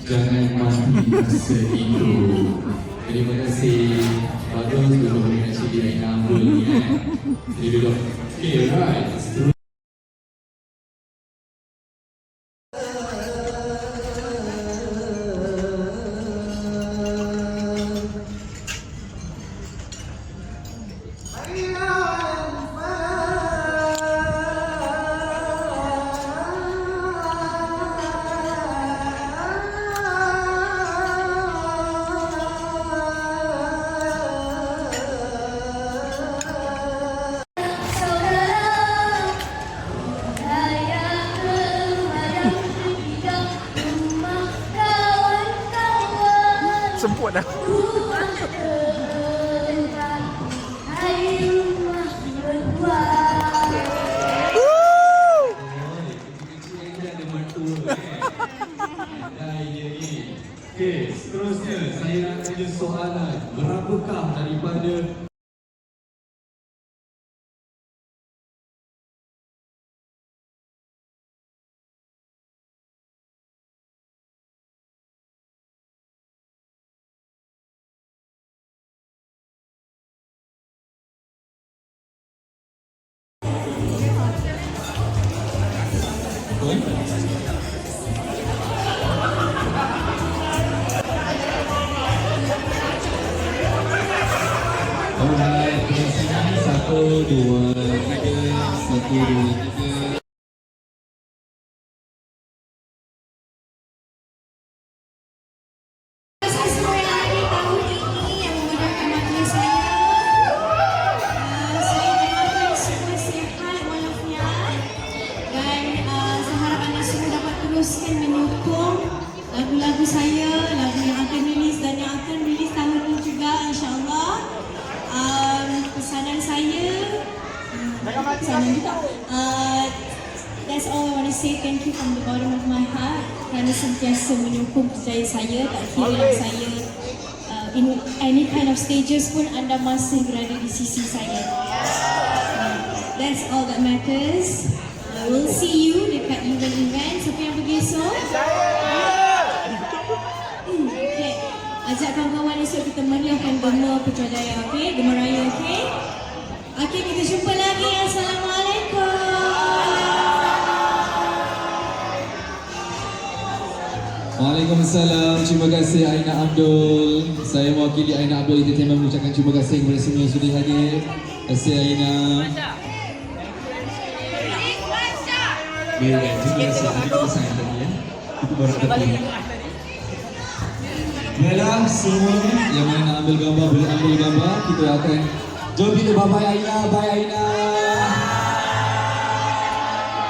Jangan mati masa itu. Terima kasih. Bagus dulu dengan CD Aina Abdul ni Jadi duduk. Okay, right. Semput dah. Okey, seterusnya saya nak tanya soalan. Berapakah daripada Alright, di sini 1, 2, 3, 1, 2, 3. Teruskan menyokong lagu-lagu saya, lagu yang akan rilis dan yang akan rilis tahun ini juga, insyaAllah. Pesanan saya, that's all I want to say. Thank you from the bottom of my heart kerana sentiasa menyokong kerjaya saya. Tak kira saya in any kind of stages pun anda masih berada di sisi saya. That's all that matters. We'll see you dekat event-event. Siapa yang pergi esok? Okay. Ajak kawan-kawan esok kita meriahkan Gema Putrajaya, okay? Gema Raya, okay? Okay, kita jumpa lagi. Assalamualaikum. Waalaikumsalam. Terima kasih Aina Abdul. Saya mewakili Aina Abdul Entertainment mengucapkan terima kasih kepada semua yang sudah hadir. Terima kasih Aina. Terima kasih. Kita sayang lagi ya. Kita baru ketemu. Baiklah, semua yang mana nak ambil gambar boleh ambil gambar. Kita akan jom kita bye-bye Aina. Bye Aina.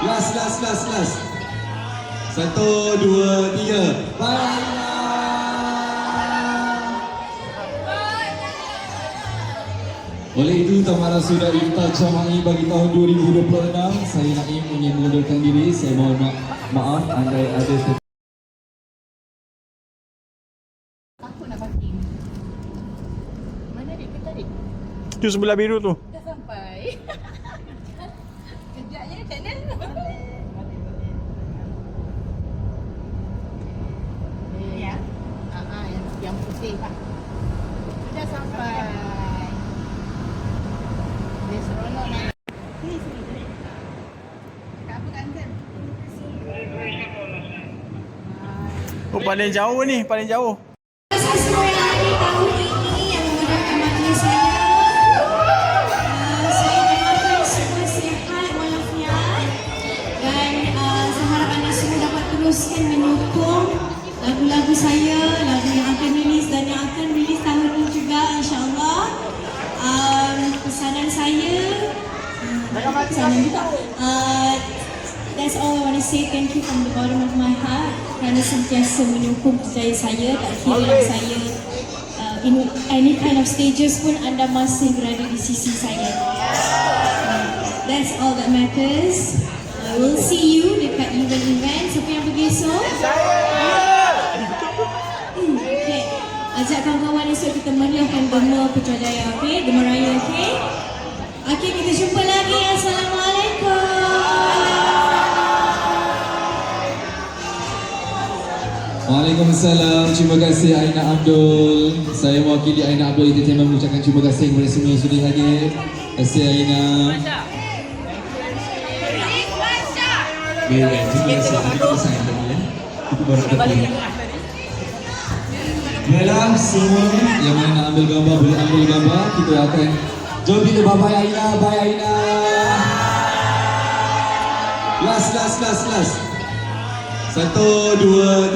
Last. 1, 2, 3. Bye Aina. Oleh itu, Taman sudah kita camai bagi tahun 2026. Saya Naim ingin mengundurkan diri. Saya mohon maaf andai ada Aku nak parking. Mana dik kita dik? Tu sebelah biru tu. Dah sampai. Kejapnya macam mana? Ya. Yang putih pak. Sudah sampai. Dia seronok nak. Sini. Cakap apa kan kan? Oh, paling jauh ni, paling jauh. Semua yang hadir tahun ini yang menggunakan majlis saya. Saya doakan semua sihat walafiat dan saya harap anda semua dapat teruskan menyokong lagu-lagu saya, lagu yang akan rilis dan yang akan rilis tahun ini juga, insyaAllah. Pesanan saya, that's all I want to say. Thank you from the bottom of my heart kerana sentiasa menyokong kerjaya saya. Tak kira saya in any kind of stages pun anda masih berada di sisi saya. That's all that matters. We'll see you dekat event-event. Siapa yang pergi esok? Okay. Ajak kawan-kawan esok kita meriahkan Gema Putrajaya, okay? Gema Raya, okay? Okay, kita jumpa lagi. Assalamualaikum. 1, Waalaikumsalam. Terima kasih Aina Abdul. Saya mewakili Aina Abdul Entertainment mengucapkan terima kasih kepada semua yang sudah hadir. Terima kasih Aina. Terima kasih Aina saya tadi ya. Itu baru datang. Baiklah semua yang mana nak ambil gambar boleh ambil gambar. Kita akan jom kita bye Aina, bye Aina. Last. 1, 2,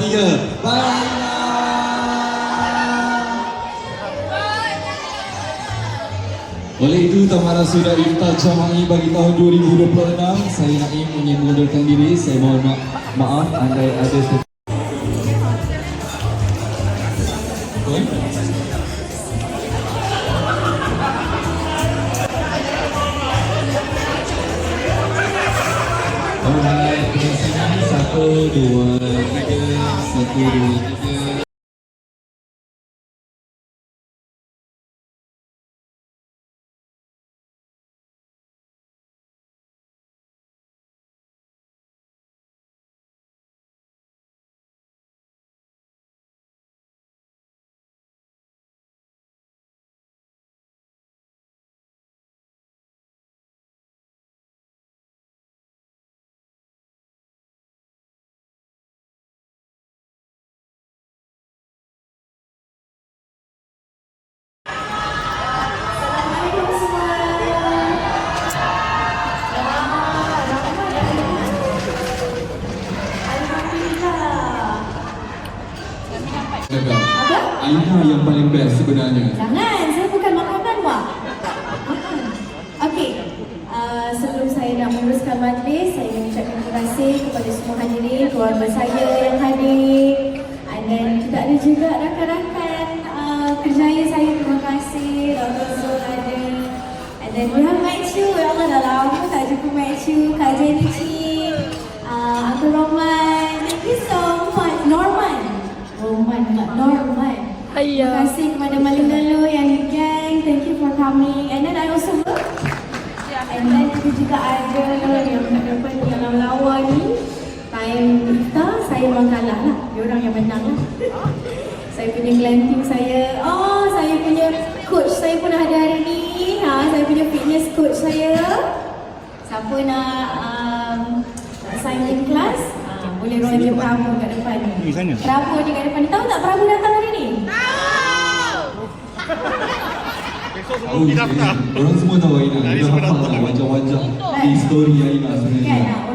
3. Bye Aina. Oleh itu, Taman sudah Iftar Jama'i bagi tahun 2026. Saya Naim ingin mengundurkan diri. Saya mohon maaf andai ada Alright, terima kasih. 1, 2, 3. 1, 2, 3. Aina yang paling best sebenarnya. Jangan, saya bukan makanan wak. Okey, sebelum saya nak meneruskan majlis, saya mengucapkan terima kasih kepada semua hadirin, keluarga saya yang hadir. Dan kita ada juga rakan-rakan kerjaya saya, terima kasih. Dr. Zul ada. And then we have Matthew, ya Allah dah lama tak jumpa Matthew. Kak Jenny, Uncle Roman, thank you so much. Norman, not Norman. Terima kasih kepada Malu Lalu yang di gang. Thank you for coming. And then I also and then kita juga ada yang kat depan ni, yang lawa ni. Time iftar, saya memang kalah lah. Diorang yang menang lah. Saya punya glamping saya. Oh, saya punya coach saya pun ada hari ni. Saya punya fitness coach saya. Siapa nak sign in class? Boleh Roger Prabu kat depan ni. Prabu ni kat depan ni. Tahu tak Prabu datang hari ni? Orang semua tahu Aina. Dia hafal wajah-wajah di story Aina sebenarnya.